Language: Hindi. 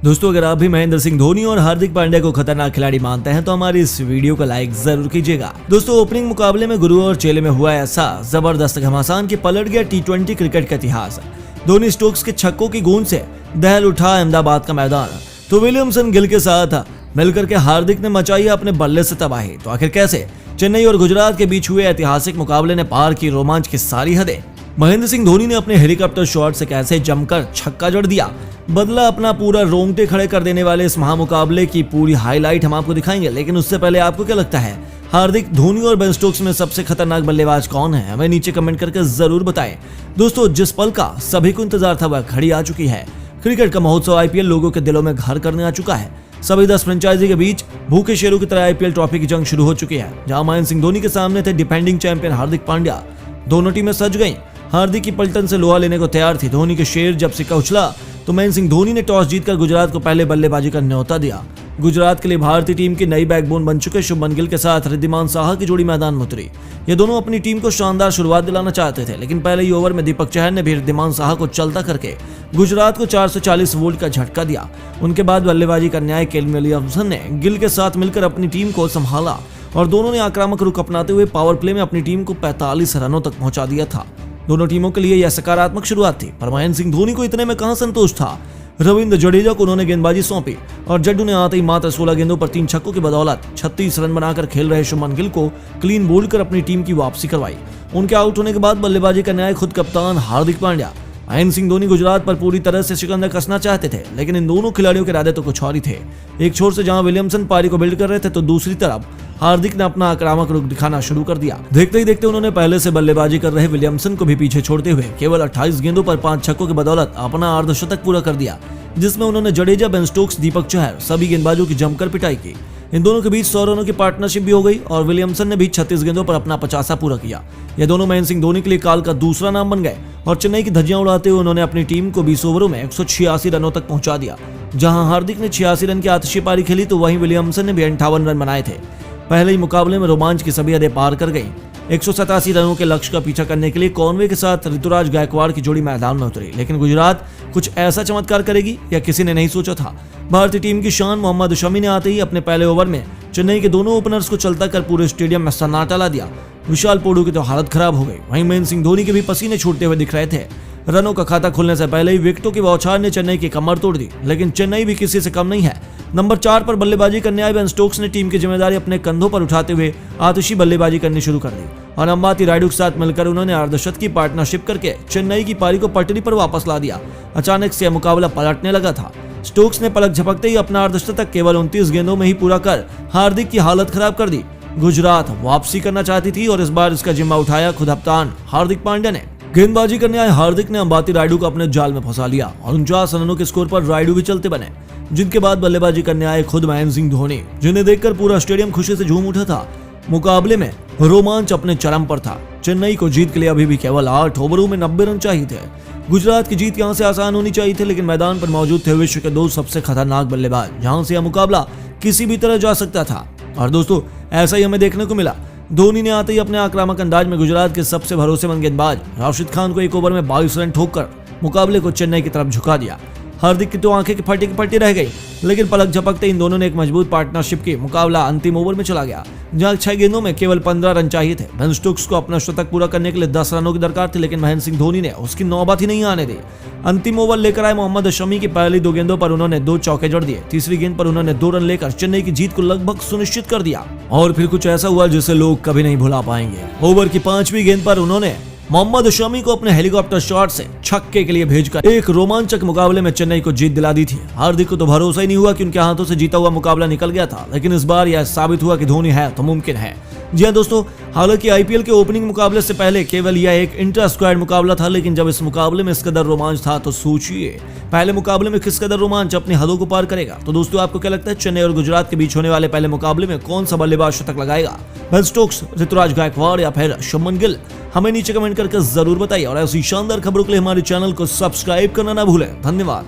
दोस्तों, अगर आप भी महेंद्र सिंह धोनी और हार्दिक पांड्या को खतरनाक खिलाड़ी मानते हैं तो हमारी इस वीडियो को लाइक जरूर कीजिएगा। दोस्तों, ओपनिंग मुकाबले में गुरु और चेले में हुआ ऐसा जबरदस्त घमासान कि पलट गया टी20 क्रिकेट का इतिहास। धोनी स्टोक्स के छक्कों की गूंज से दहल उठा अहमदाबाद का मैदान, तो विलियमसन गिल के साथ मिलकर के हार्दिक ने मचाई अपने बल्ले से तबाही। तो आखिर कैसे चेन्नई और गुजरात के बीच हुए ऐतिहासिक मुकाबले ने पार की रोमांच की सारी हदें। महेंद्र सिंह धोनी ने अपने हेलीकॉप्टर शॉट से कैसे जमकर छक्का जड़ दिया, बदला अपना पूरा रोंगटे खड़े कर देने वाले इस महामुकाबले की पूरी हाईलाइट हम आपको दिखाएंगे। लेकिन उससे पहले आपको क्या लगता है, हार्दिक, धोनी और बेन स्टोक्स में सबसे खतरनाक बल्लेबाज कौन है? हमें नीचे कमेंट करके जरूर बताएं। दोस्तों, जिस पल का सभी को इंतजार था वह घड़ी आ चुकी है। क्रिकेट का महोत्सव आईपीएल लोगों के दिलों में घर करने आ चुका है। सभी 10 फ्रेंचाइजी के बीच भूखे शेरों की तरह आईपीएल ट्रॉफी की जंग शुरू हो चुकी है, जहां महेंद्र सिंह धोनी के सामने थे डिफेंडिंग चैंपियन हार्दिक पांड्या। दोनों टीमें सज गईं। हार्दिक की पलटन से लोहा लेने को तैयार थी। धोनी के शेर जब सिक्का उछला तो महेंद्र सिंह धोनी ने टॉस जीतकर गुजरात को पहले बल्लेबाजी का न्योता दिया। गुजरात के लिए भारतीय टीम की नई बैकबोन बन चुके शुभमन गिल के साथ रिद्धिमान साहा की जोड़ी मैदान में उतरी। ये दोनों अपनी टीम को शानदार शुरुआत दिलाना चाहते थे, लेकिन पहले ही ओवर में दीपक चहर ने भी रिद्धिमान साहा को चलता करके गुजरात को 440 वोल्ट का झटका दिया। उनके बाद बल्लेबाजी का न्याय केन विलियमसन ने गिल के साथ मिलकर अपनी टीम को संभाला और दोनों ने आक्रामक रुख अपनाते हुए पावर प्ले में अपनी टीम को 45 रनों तक पहुंचा दिया था। दोनों टीमों के लिए यह सकारात्मक शुरुआत थी, पर महेंद्र सिंह धोनी को इतने में कहां संतोष था। रविंद्र जडेजा को उन्होंने गेंदबाजी सौंपी और जड्डू ने आते ही मात्र 16 गेंदों पर 3 छक्कों की बदौलत 36 रन बनाकर खेल रहे शुभमन गिल को क्लीन बोल्ड कर अपनी टीम की वापसी करवाई। उनके आउट होने के बाद बल्लेबाजी का न्याय खुद कप्तान हार्दिक पांड्या। महेंद्र सिंह धोनी गुजरात पर पूरी तरह से शिकंजा कसना चाहते थे, लेकिन इन दोनों खिलाड़ियों के इरादे तो कुछ और ही थे। एक छोर से जहां विलियमसन पारी को बिल्ड कर रहे थे, तो दूसरी तरफ हार्दिक ने अपना आक्रामक रुख दिखाना शुरू कर दिया। देखते ही देखते उन्होंने पहले से बल्लेबाजी कर रहे विलियमसन को भी पीछे छोड़ते हुए केवल 28 गेंदों पर 5 छक्कों की बदौलत अपना अर्धशतक पूरा कर दिया, जिसमें उन्होंने जडेजा, बेन स्टोक्स, दीपक चहर सभी गेंदबाजों की जमकर पिटाई की। इन दोनों के बीच 100 रनों की पार्टनरशिप भी हो गई और विलियमसन ने भी 36 गेंदों पर अपना 50 पूरा किया। ये दोनों महेंद्र सिंह धोनी के लिए काल का दूसरा नाम बन गए और चेन्नई की धज्जियां उड़ाते हुए उन्होंने अपनी टीम को 20 ओवरों में 186 रनों तक पहुंचा दिया। जहां हार्दिक ने 86 रन की आतिशी पारी खेली, तो वहीं विलियमसन ने भी 58 रन बनाए थे। पहले ही मुकाबले में रोमांच की सभी हदें पार कर गई। 187 रनों के लक्ष्य का पीछा करने के लिए कॉनवे के साथ ऋतुराज गायकवाड़ की जोड़ी मैदान में उतरी, लेकिन गुजरात कुछ ऐसा चमत्कार करेगी या किसी ने नहीं सोचा था। भारतीय टीम की शान मोहम्मद शमी ने आते ही अपने पहले ओवर में चेन्नई के दोनों ओपनर्स को चलता कर पूरे स्टेडियम में सन्नाटा ला दिया। विशाल पोडू की तो हालत खराब हो गई। वहीं महेंद्र सिंह धोनी के भी पसीने छूटते हुए दिख रहे थे। रनों का खाता खुलने से पहले ही विकेटों की बौछार ने चेन्नई की कमर तोड़ दी, लेकिन चेन्नई भी किसी से कम नहीं है। नंबर 4 पर बल्लेबाजी करने आए बेन स्टोक्स ने टीम की जिम्मेदारी अपने कंधों पर उठाते हुए आतिशी बल्लेबाजी करनी शुरू कर दी और अंबाती रायडू के साथ मिलकर उन्होंने अर्धशतक की पार्टनरशिप करके चेन्नई की पारी को पटरी पर वापस ला दिया। अचानक से यह मुकाबला पलटने लगा था। स्टोक्स ने पलक झपकते ही अपना अर्धशतक केवल 29 गेंदों में ही पूरा कर हार्दिक की हालत खराब कर दी। गुजरात वापसी करना चाहती थी और इस बार इसका जिम्मा उठाया खुद कप्तान हार्दिक पांड्या ने। गेंदबाजी करने आए हार्दिक ने अंबाती रायडू को अपने जाल में फंसा लिया और 49 रनों के स्कोर पर रायडू भी चलते बने, जिनके बाद बल्लेबाजी करने आए खुद महेंद्र सिंह धोनी, जिन्हें देखकर पूरा स्टेडियम खुशी से झूम उठा था। मुकाबले में रोमांच अपने चरम पर था। चेन्नई को जीत के लिए अभी भी केवल 8 ओवरों में 90 रन चाहिए थे। गुजरात की जीत यहां से आसान होनी चाहिए थी, लेकिन मैदान पर मौजूद थे विश्व के 2 सबसे खतरनाक बल्लेबाज, जहां से यह मुकाबला किसी भी तरह जा सकता था। और दोस्तों, ऐसा ही हमें देखने को मिला। धोनी ने आते ही अपने आक्रामक अंदाज में गुजरात के सबसे भरोसेमंद गेंदबाज राशिद खान को 1 ओवर में 22 रन ठोककर मुकाबले को चेन्नई की तरफ झुका दिया। हार्दिक की तो आंखें की फटी रह गई, लेकिन पलक झपकते इन दोनों ने एक मजबूत पार्टनरशिप की। मुकाबला अंतिम ओवर में चला गया, जहां 6 गेंदों में केवल 15 रन चाहिए थे। बेन स्टोक्स को अपना शतक पूरा करने के लिए 10 रनों की दरकार थी, लेकिन महेंद्र सिंह धोनी ने उसकी नौबत ही नहीं आने दी। अंतिम ओवर लेकर आए मोहम्मद शमी की पहली 2 गेंदों पर उन्होंने 2 चौके जड़ दिए। तीसरी गेंद पर उन्होंने 2 रन लेकर चेन्नई की जीत को लगभग सुनिश्चित कर दिया। और फिर कुछ ऐसा हुआ जिसे लोग कभी नहीं भुला पाएंगे। ओवर की 5वीं गेंद पर उन्होंने मोहम्मद शमी को अपने हेलीकॉप्टर शॉट से छक्के के लिए भेजकर एक रोमांचक मुकाबले में चेन्नई को जीत दिला दी थी। हार्दिक को तो भरोसा ही नहीं हुआ कि उनके हाथों से जीता हुआ मुकाबला निकल गया था, लेकिन इस बार यह साबित हुआ कि धोनी है तो मुमकिन है। जी हां दोस्तों, हालांकि आईपीएल के ओपनिंग मुकाबले से पहले केवल यह एक इंटर स्क्वाड मुकाबला था, लेकिन जब इस मुकाबले में इस कदर रोमांच था तो सोचिए पहले मुकाबले में किस कदर रोमांच अपनी हदों को पार करेगा। तो दोस्तों, आपको क्या लगता है, चेन्नई और गुजरात के बीच होने वाले पहले मुकाबले में कौन सा बल्लेबाज शतक लगाएगा? बेन स्टोक्स, ऋतुराज गायकवाड़ या फिर शुभमन गिल? हमें नीचे कमेंट करके जरूर बताइए और ऐसी शानदार खबरों के लिए हमारे चैनल को सब्सक्राइब करना ना भूलें। धन्यवाद।